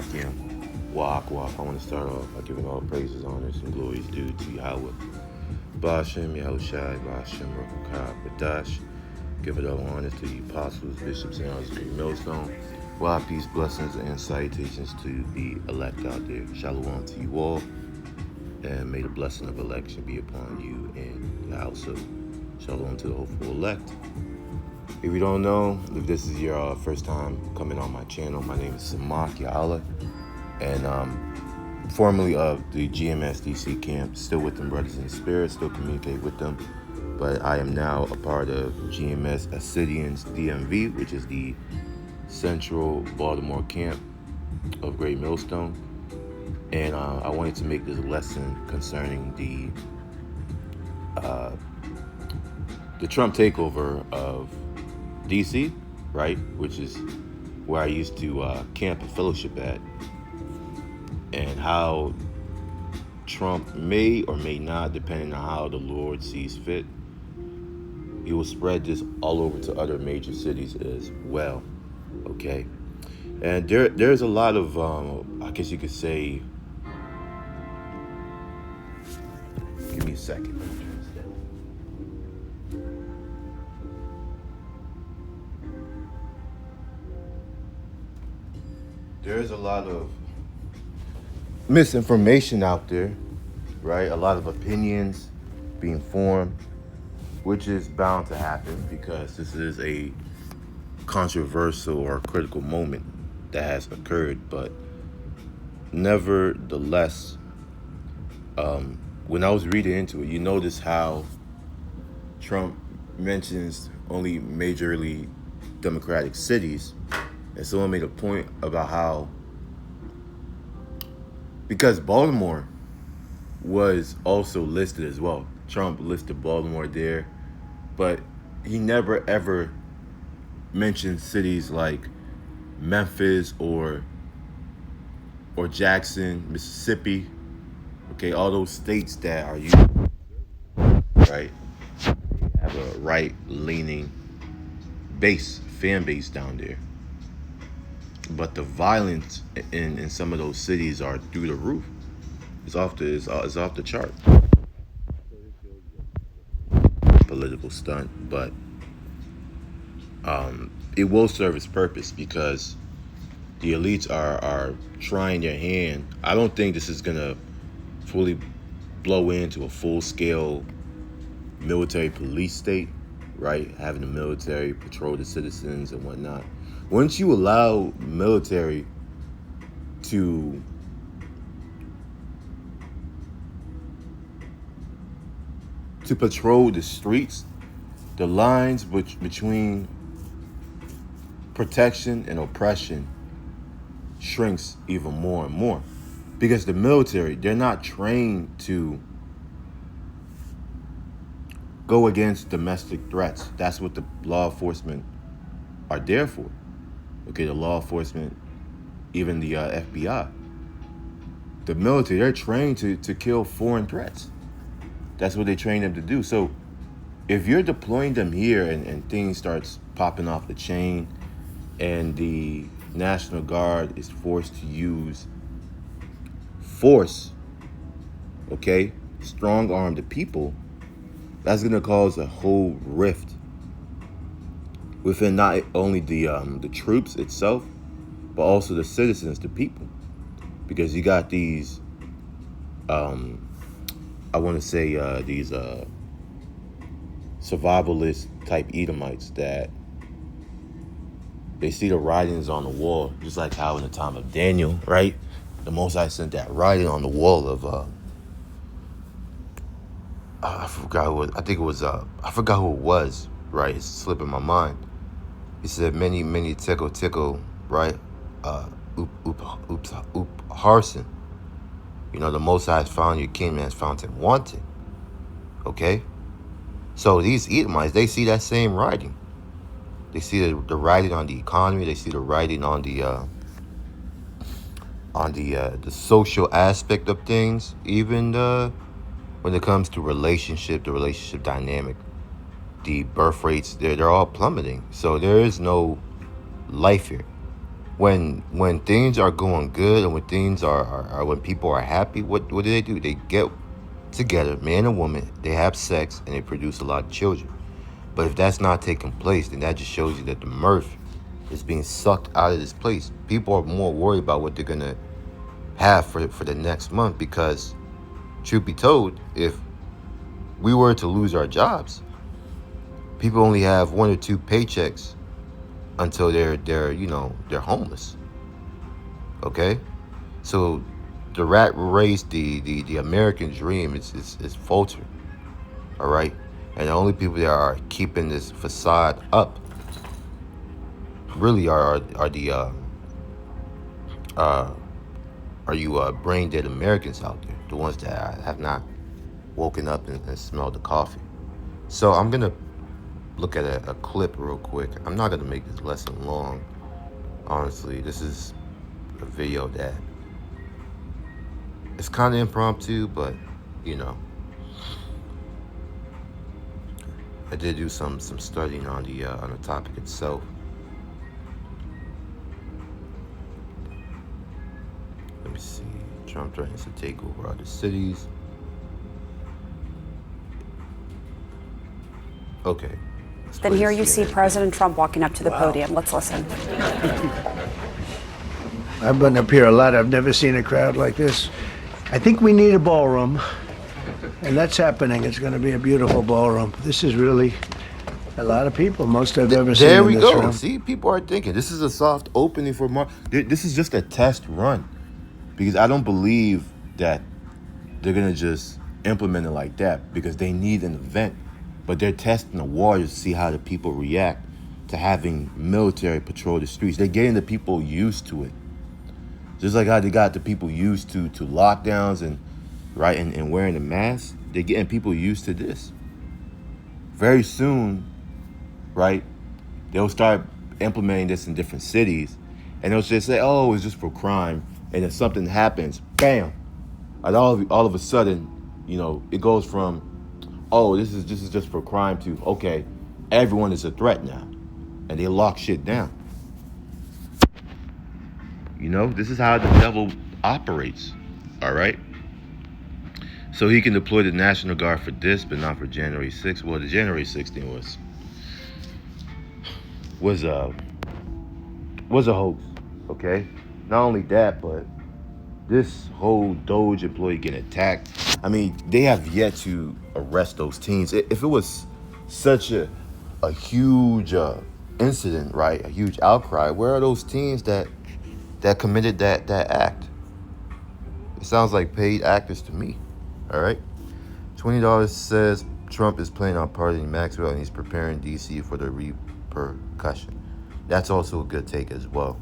Shalakim. Walk. I want to start off by giving all praises, honors, and glories due to Yahweh. Bashem, Yahushai, Bashem, Rakakah, Badash. Give it all honors to the apostles, bishops, and elders of the millstone. Well, peace, blessings, and salutations to the elect out there. Shalom to you all, and may the blessing of election be upon you and the house of Shalom to the hopeful elect. If you don't know, if this is your first time coming on my channel, my name is Samak Ya'ala, and formerly of the GMS DC camp, still with them brothers in the spirit, still communicate with them, but I am now a part of GMS Assyrians DMV, which is the Central Baltimore camp of Great Millstone, and I wanted to make this lesson concerning the Trump takeover of DC, right, which is where I used to camp and fellowship at, and how Trump may or may not, depending on how the Lord sees fit, he will spread this all over to other major cities as well, okay? And there's a lot of, I guess you could say, give me a second. There's a lot of misinformation out there, right? A lot of opinions being formed, which is bound to happen because this is a controversial or critical moment that has occurred. But nevertheless, when I was reading into it, you notice how Trump mentions only majorly Democratic cities. And someone made a point about how, because Baltimore was also listed as well. Trump listed Baltimore there, but he never ever mentioned cities like Memphis or Jackson, Mississippi. Okay, all those states that are used, right? They have a right-leaning fan base down there. But the violence in some of those cities are through the roof. It's off the chart. Political stunt, but it will serve its purpose because the elites are trying their hand. I don't think this is gonna fully blow into a full-scale military police state, right? Having the military patrol the citizens and whatnot. Once you allow military to patrol the streets, the lines between protection and oppression shrinks even more and more. Because the military, they're not trained to go against domestic threats. That's what the law enforcement are there for. Okay, the law enforcement, even the FBI. The military, they're trained to kill foreign threats. That's what they train them to do. So if you're deploying them here and things starts popping off the chain and the National Guard is forced to use force, okay, strong arm the people, that's going to cause a whole rift within not only the troops itself, but also the citizens, the people, because you got these, I want to say these survivalist type Edomites that they see the writings on the wall, just like how in the time of Daniel, right? The Most High sent that writing on the wall of I forgot who it was. I think it was I forgot who it was. Right, it's slipping my mind. He said, many tickle, right? Harson. You know, the Most High has found your king and has found him wanting. Okay? So these Edomites, they see that same writing. They see the writing on the economy. They see the writing on the social aspect of things. Even when it comes to the relationship dynamic. The birth rates, they're all plummeting. So there is no life here. when things are going good and when things are when people are happy, what do? They get together, man and woman, they have sex and they produce a lot of children. But if that's not taking place, then that just shows you that the mirth is being sucked out of this place. People are more worried about what they're gonna have for the next month because, truth be told, if we were to lose our jobs, people only have one or two paychecks until they're homeless. Okay, so the rat race, the American dream is faltering. All right, and the only people that are keeping this facade up really are the uh, are you brain dead Americans out there, the ones that have not woken up and smelled the coffee. So I'm gonna look at a clip real quick. I'm not gonna make this lesson long. Honestly, this is a video that it's kind of impromptu, but you know, I did do some studying on the topic itself. Let me see. Trump threatens to take over other cities. Okay. Then here you see President Trump walking up to the podium. Let's listen. I've been up here a lot. I've never seen a crowd like this. I think we need a ballroom, and that's happening. It's going to be a beautiful ballroom. This is really a lot of people, most I've ever seen There in we this go. room. See, people are thinking this is a soft opening for Mark. This is just a test run because I don't believe that they're gonna just implement it like that because they need an event, but they're testing the waters to see how the people react to having military patrol the streets. They're getting the people used to it, just like how they got the people used to lockdowns and right and wearing a mask. They're getting people used to this. Very soon, right? They'll start implementing this in different cities, and they'll just say, "Oh, it's just for crime," and if something happens, bam, and all of a sudden, it goes from, "Oh, this is just for crime," to, "Okay, everyone is a threat now," and they lock shit down. This is how the devil operates. All right. So he can deploy the National Guard for this, but not for January 6th. Well, the January 6th thing was a hoax. Okay. Not only that, but this whole Doge employee getting attacked. I mean, they have yet to arrest those teens. If it was such a huge incident, right, a huge outcry, where are those teens that committed that act? It sounds like paid actors to me. All right. $20 says Trump is planning on pardoning Maxwell and he's preparing D.C. for the repercussion. That's also a good take as well.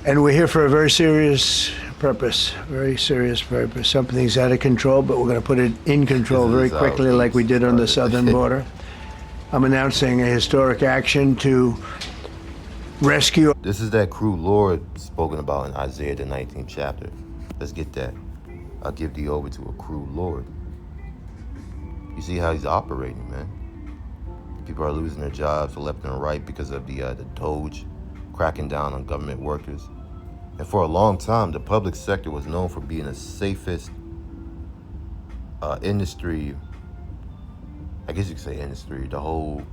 And we're here for a very serious purpose, Something's out of control, but we're going to put it in control very quickly like we did on the southern border. I'm announcing a historic action to rescue. This is that cruel Lord spoken about in Isaiah, the 19th chapter. Let's get that. I'll give thee over to a cruel Lord. You see how he's operating, man. People are losing their jobs left and right because of the Doge cracking down on government workers. And for a long time, the public sector was known for being the safest industry. I guess you could say industry. The whole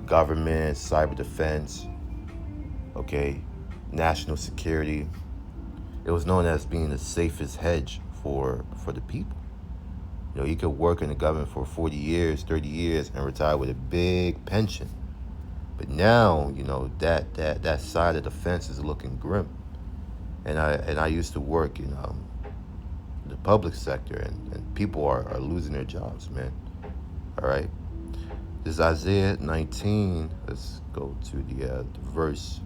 government, cyber defense, okay, national security. It was known as being the safest hedge for the people. You could work in the government for 40 years, 30 years, and retire with a big pension. But now, that side of the fence is looking grim. And I used to work in the public sector, and people are losing their jobs, man. All right. This is Isaiah 19. Let's go to the verse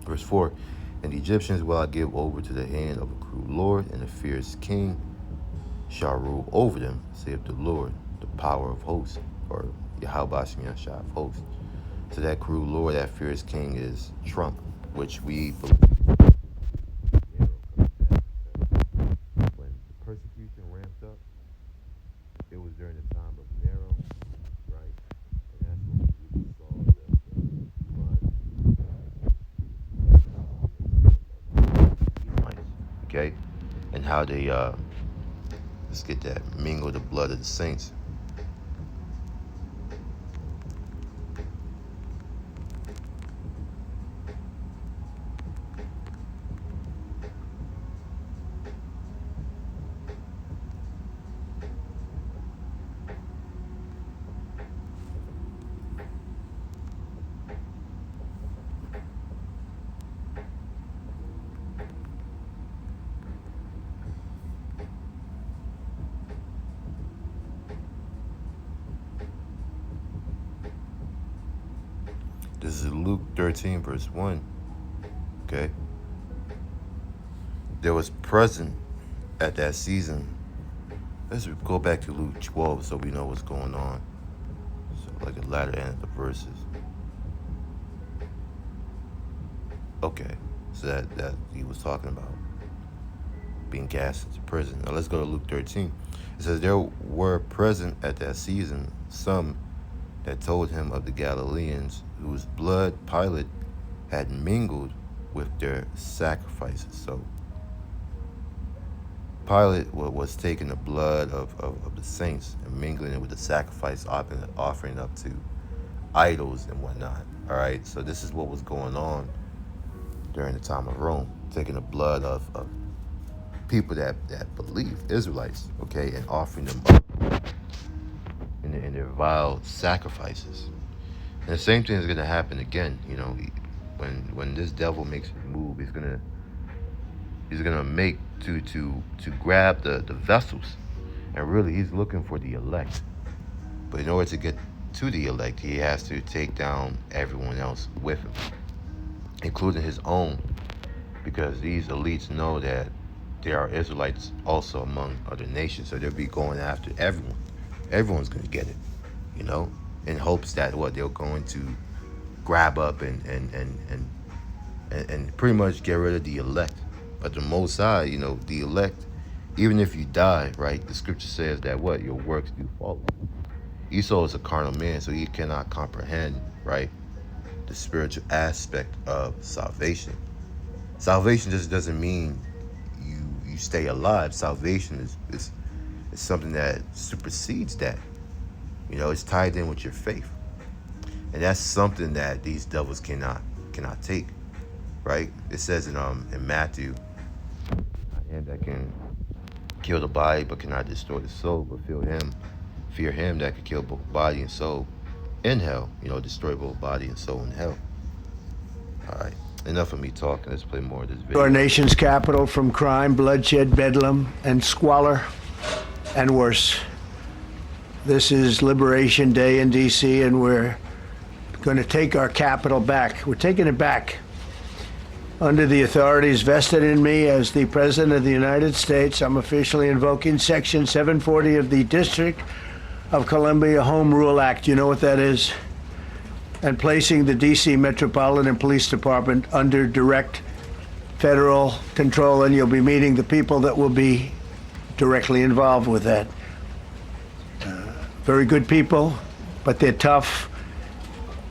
4. And the Egyptians will I give over to the hand of a cruel Lord, and a fierce king shall rule over them, saith the Lord, the power of hosts, or Yahweh Shah of hosts. So that cruel Lord, that fierce king is Trump, which we believe. When the persecution ramped up, it was during the time of Nero, right? And that's when we really saw the blood okay? And how they, let's get that, mingle the blood of the saints. This is Luke 13, verse 1, okay? There was present at that season. Let's go back to Luke 12 so we know what's going on. So like the latter end of the verses. Okay, so that he was talking about being cast into prison. Now let's go to Luke 13. It says, there were present at that season some that told him of the Galileans whose blood Pilate had mingled with their sacrifices. So Pilate was taking the blood of the saints and mingling it with the sacrifice offering up to idols and whatnot. All right, so this is what was going on during the time of Rome, taking the blood of people that believe, Israelites, okay, and offering them up in their vile sacrifices. And the same thing is going to happen again. You know, when this devil makes his move, he's gonna make to grab the vessels, and really he's looking for the elect. But in order to get to the elect, he has to take down everyone else with him, including his own, because these elites know that there are Israelites also among other nations, so they'll be going after everyone. Everyone's gonna get it, you know, in hopes that they're going to grab up and pretty much get rid of the elect. But the Most High, you know, the elect, even if you die, right, the scripture says that your works do follow. Esau is a carnal man, so he cannot comprehend, right, the spiritual aspect of salvation. Salvation just doesn't mean you stay alive. Salvation is something that supersedes that. You know, it's tied in with your faith. And that's something that these devils cannot take, right? It says in Matthew, and that can kill the body but cannot destroy the soul, but fear him that can kill both body and soul in hell. You know, destroy both body and soul in hell. All right, enough of me talking. Let's play more of this video. Our nation's capital from crime, bloodshed, bedlam, and squalor, and worse. This is Liberation Day in D.C., and we're going to take our capital back. We're taking it back. Under the authorities vested in me as the President of the United States, I'm officially invoking Section 740 of the District of Columbia Home Rule Act. You know what that is? And placing the D.C. Metropolitan Police Department under direct federal control, and you'll be meeting the people that will be directly involved with that. Very good people, but they're tough,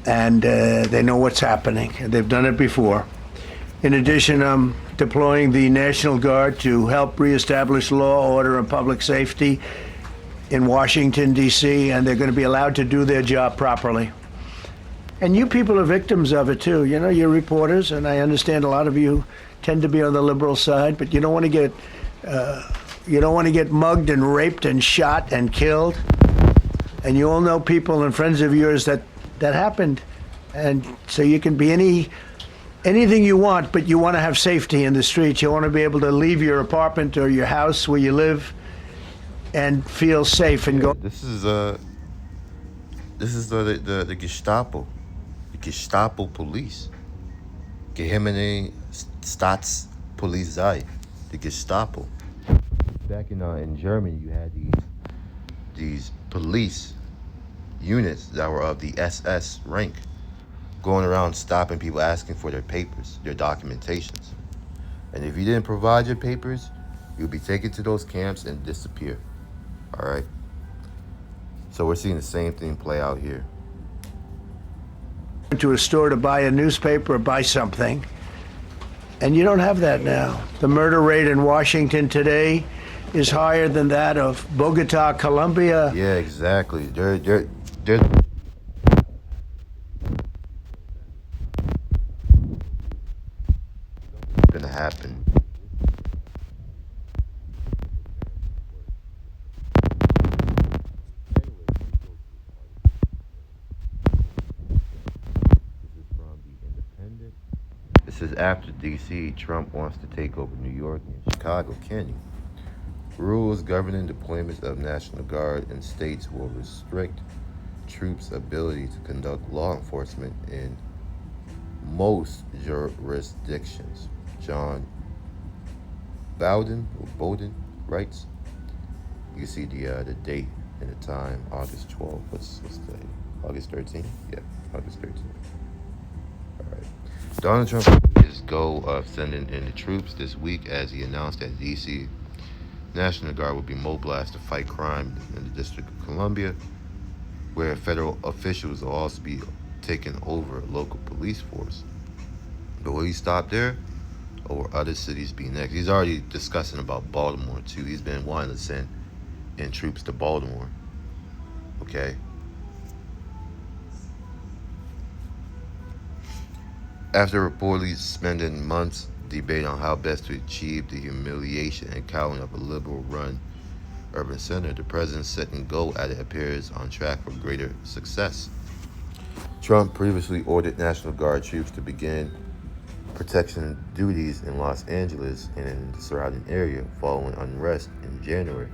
and they know what's happening, and they've done it before. In addition, I'm deploying the National Guard to help reestablish law, order, and public safety in Washington, D.C., and they're going to be allowed to do their job properly. And you people are victims of it, too. You know, you're reporters, and I understand a lot of you tend to be on the liberal side, but you don't want to get mugged and raped and shot and killed. And you all know people and friends of yours that happened. And so you can be anything you want, but you want to have safety in the streets. You want to be able to leave your apartment or your house where you live and feel safe and go. This is the Gestapo, the Gestapo police, Geheime Staatspolizei, the Gestapo. Back in Germany, you had these police units that were of the SS rank, going around stopping people, asking for their papers, their documentations. And if you didn't provide your papers, you'll be taken to those camps and disappear. All right? So we're seeing the same thing play out here. To a store to buy a newspaper or buy something, And you don't have that now. The murder rate in Washington today is higher than that of Bogota, Colombia. Yeah, exactly. They're gonna happen. This is from the Independent. This is after D.C. Trump wants to take over New York and Chicago. Can you? Rules governing deployments of National Guard in states will restrict troops' ability to conduct law enforcement in most jurisdictions. John Bowden writes. You can see the date and the time, August 12th. What's the date? August 13th? Yeah, August 13th. All right. Donald Trump his goal of sending in the troops this week as he announced that D.C. National Guard will be mobilized to fight crime in the District of Columbia, where federal officials will also be taking over local police force. But will he stop there? Or will other cities be next? He's already discussing about Baltimore too. He's been wanting to send in troops to Baltimore. Okay. After reportedly spending months debating on how best to achieve the humiliation and cowing of a liberal-run urban center, the president's second go at it appears on track for greater success. Trump previously ordered National Guard troops to begin protection duties in Los Angeles and in the surrounding area following unrest in January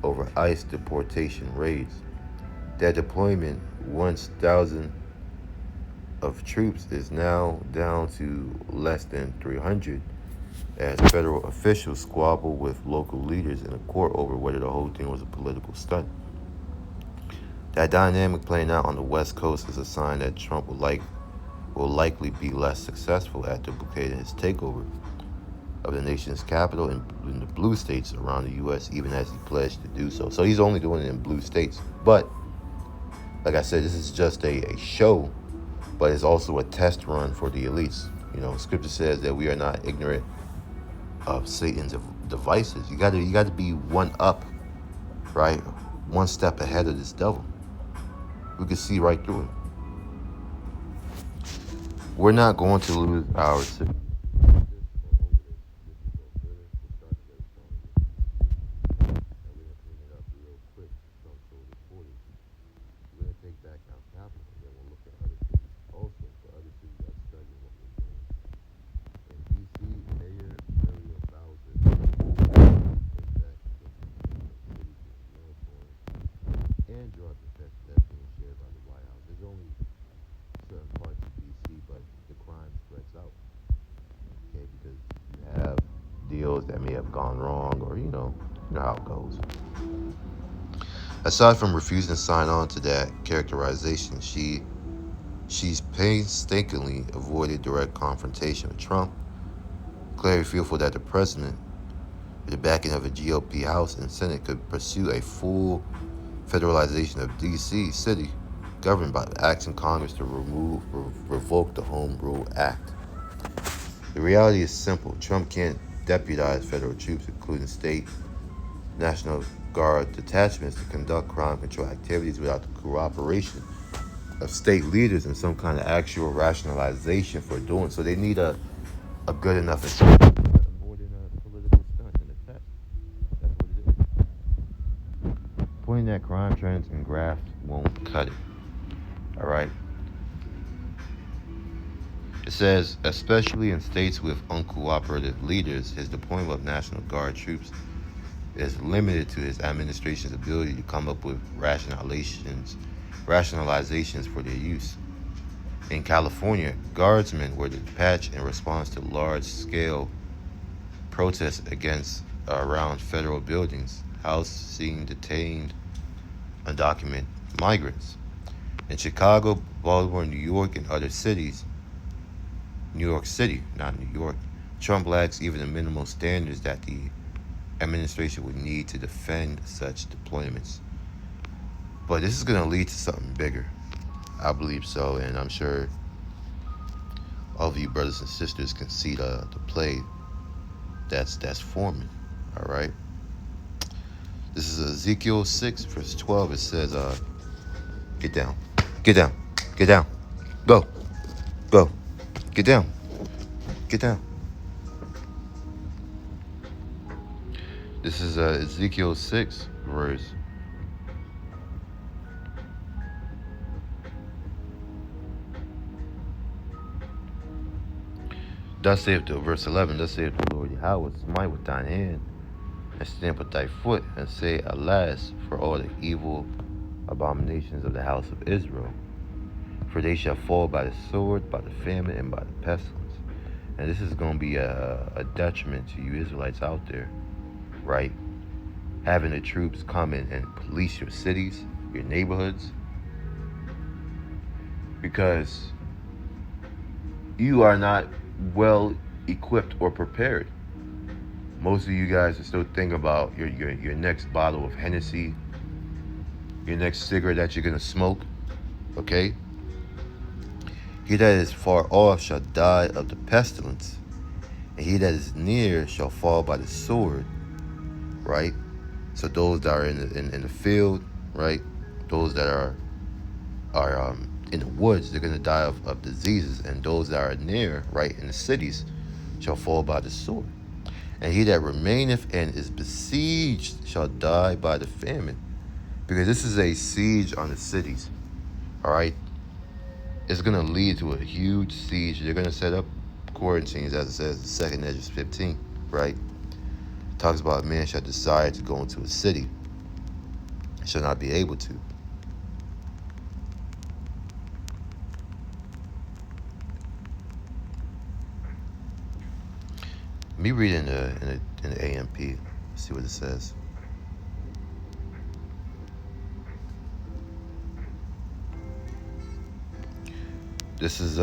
over ICE deportation raids. That deployment, once thousands of troops, is now down to less than 300 as federal officials squabble with local leaders in a court over whether the whole thing was a political stunt. That dynamic playing out on the West Coast is a sign that Trump will likely be less successful at duplicating his takeover of the nation's capital in the blue states around the U.S., even as he pledged to do so. So he's only doing it in blue states. But, like I said, this is just a show, but it's also a test run for the elites. You know, Scripture says that we are not ignorant of Satan's devices. You got to be one up, right? One step ahead of this devil. We can see right through it. We're not going to lose our city. Deals that may have gone wrong, or you know how it goes. Aside from refusing to sign on to that characterization, she's painstakingly avoided direct confrontation with Trump, clearly fearful that the president, with the backing of a GOP House and Senate, could pursue a full federalization of D.C. city governed by asking Congress to revoke the Home Rule Act. The reality is simple. Trump can't deputize federal troops, including state National Guard detachments, to conduct crime control activities without the cooperation of state leaders and some kind of actual rationalization for doing so. They need a good enough excuse. More than a political stunt and a test. That's what it is. Pointing at crime trends and graft won't cut it. All right. It says, especially in states with uncooperative leaders, his deployment of National Guard troops is limited to his administration's ability to come up with rationalizations for their use. In California, guardsmen were dispatched in response to large-scale protests around federal buildings, housing detained undocumented migrants. In Chicago, Baltimore, New York, and other cities, New York City, not New York, Trump lacks even the minimal standards that the administration would need to defend such deployments. But this is going to lead to something bigger. I believe so, and I'm sure all of you brothers and sisters can see the play that's forming. All right. This is Ezekiel 6, verse 12. It says, get down, get down, get down, go, go, get down, get down. This is Ezekiel 6, verse. Thus saith the verse 11. Thus saith the Lord Yahweh, smite with thine hand, and stamp with thy foot, and say, alas, for all the evil abominations of the house of Israel. For they shall fall by the sword, by the famine, and by the pestilence. And this is going to be a detriment to you Israelites out there, right? Having the troops come in and police your cities, your neighborhoods, because you are not well equipped or prepared. Most of you guys are still thinking about your next bottle of Hennessy, your next cigarette that you're gonna smoke. Okay? He that is far off shall die of the pestilence, and he that is near shall fall by the sword. Right? So those that are in the field, right? Those that are in the woods, they're gonna die of diseases, and those that are near, right, in the cities, shall fall by the sword. And he that remaineth and is besieged shall die by the famine. Because this is a siege on the cities. All right? It's going to lead to a huge siege. They're going to set up quarantines, as it says in 2 Esdras 15, right? It talks about man shall desire to go into a city, shall not be able to. Me reading in the AMP, see what it says. This is 2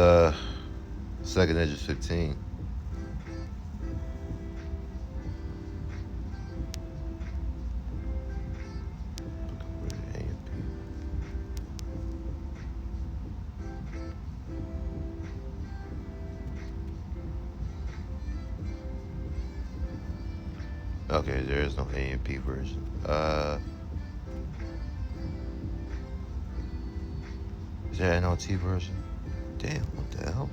Esdras 15. Okay, there is no AMP version. Is there an NLT version? Damn, what the hell?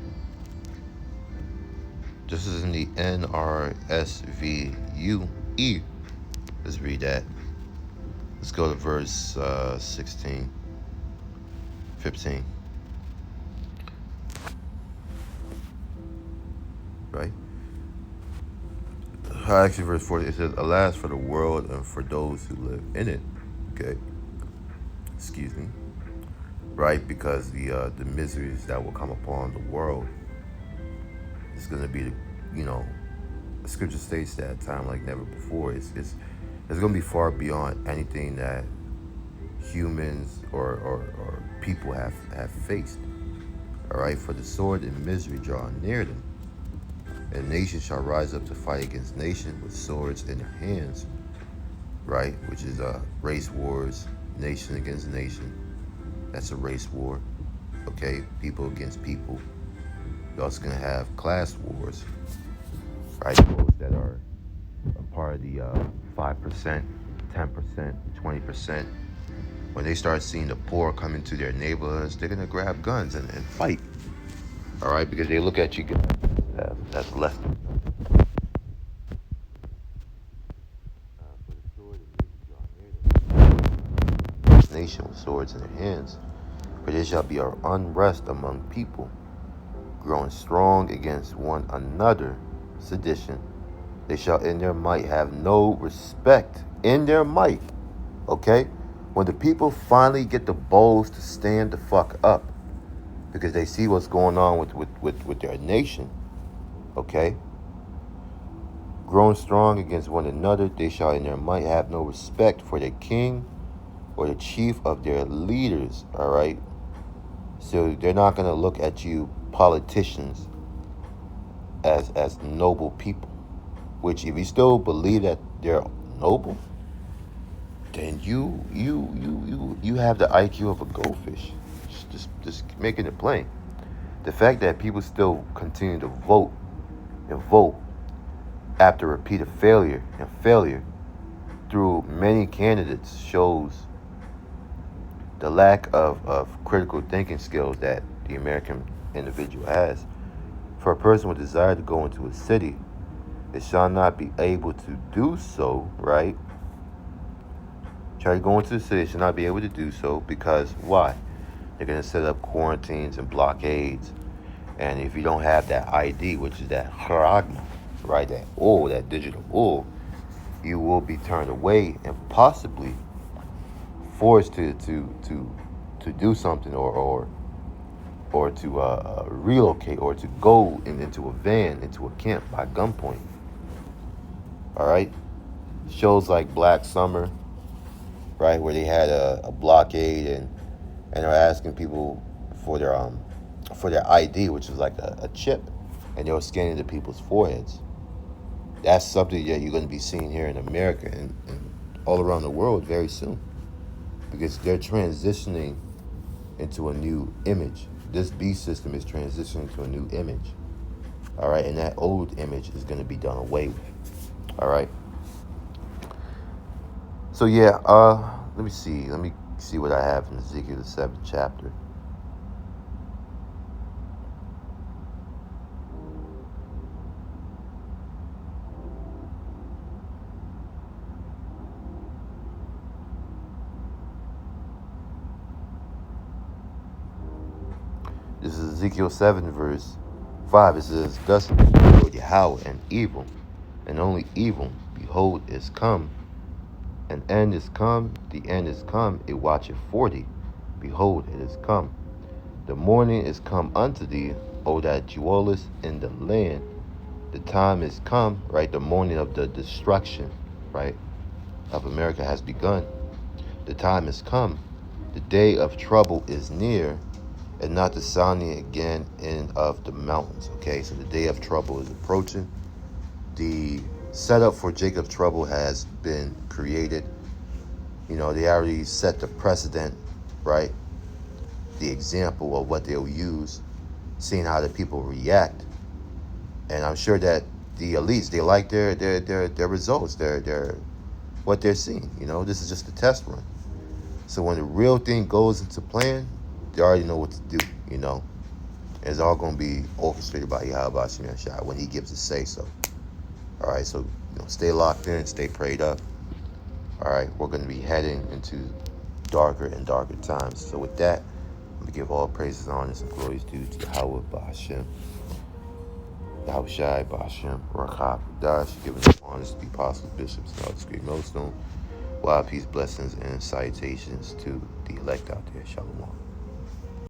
This is in the NRSVUE. Let's read that. Let's go to verse 16, 15. Right? Actually, verse 40, it says, alas for the world and for those who live in it. Okay. Excuse me. Right? Because the miseries that will come upon the world is going to be, the scripture states that time like never before. It's going to be far beyond anything that humans or people have faced. All right? For the sword and misery draw near them. And nation shall rise up to fight against nation with swords in their hands, right? Which is race wars, nation against nation. That's a race war, okay? People against people. You're also gonna have class wars, right? Those that are a part of the 5%, 10%, 20%. When they start seeing the poor come into their neighborhoods, they're gonna grab guns and fight, all right? Because they look at you guys. That's less than nation with swords in their hands, for there shall be an unrest among people, growing strong against one another, sedition. They shall in their might have no respect. In their might, okay? When the people finally get the balls to stand the fuck up, because they see what's going on with their nation. Okay? Grown strong against one another, they shall in their might have no respect for their king or the chief of their leaders. All right? So they're not going to look at you politicians as noble people. Which, if you still believe that they're noble, then you have the IQ of a goldfish. Just making it plain. The fact that people still continue to vote and vote after repeated failure and failure through many candidates shows the lack of critical thinking skills that the American individual has. For a person with desire to go into a city, it shall not be able to do so, right? Try to go into the city, should not be able to do so because why? They're going to set up quarantines and blockades. And if you don't have that ID, which is that charagma, right, that digital O, you will be turned away and possibly forced to do something or to relocate or to go into a van, into a camp by gunpoint. All right? Shows like Black Summer, right, where they had a blockade and they're asking people for their ID, which was like a chip, and they were scanning the people's foreheads. That's something that you're going to be seeing here in America and all around the world very soon, because they're transitioning into a new image. This beast system is transitioning to a new image. All right, and that old image is going to be done away with. All right. So yeah, let me see what I have in Ezekiel the 7th chapter. This is Ezekiel 7 verse 5. It says, "Thus will Yahweh and evil, and only evil, behold, is come. An end is come, the end is come, it watcheth for thee. Behold, it is come. The morning is come unto thee, O that dwellest in the land. The time is come," right? The morning of the destruction, right, of America has begun. The time is come. The day of trouble is near, and not the sounding again in of the mountains. Okay, so the day of trouble is approaching. The setup for Jacob's trouble has been created. You know, they already set the precedent, right? The example of what they'll use, seeing how the people react. And I'm sure that the elites, they like their results, their what they're seeing. You know, this is just a test run. So when the real thing goes into plan, they already know what to do, you know. And it's all going to be orchestrated by Yahweh Shem Shai when he gives a say so. All right, so stay locked in, stay prayed up. All right, we're going to be heading into darker and darker times. So with that, I'm going to give all praises, honors, and glories due to Yahweh Ba'ashem, Yahweh Shai Ba'ashem, Rakab, Dash, giving up honors to the apostles, bishops, and all the great millstone. Wild peace, blessings, and salutations to the elect out there. Shalom.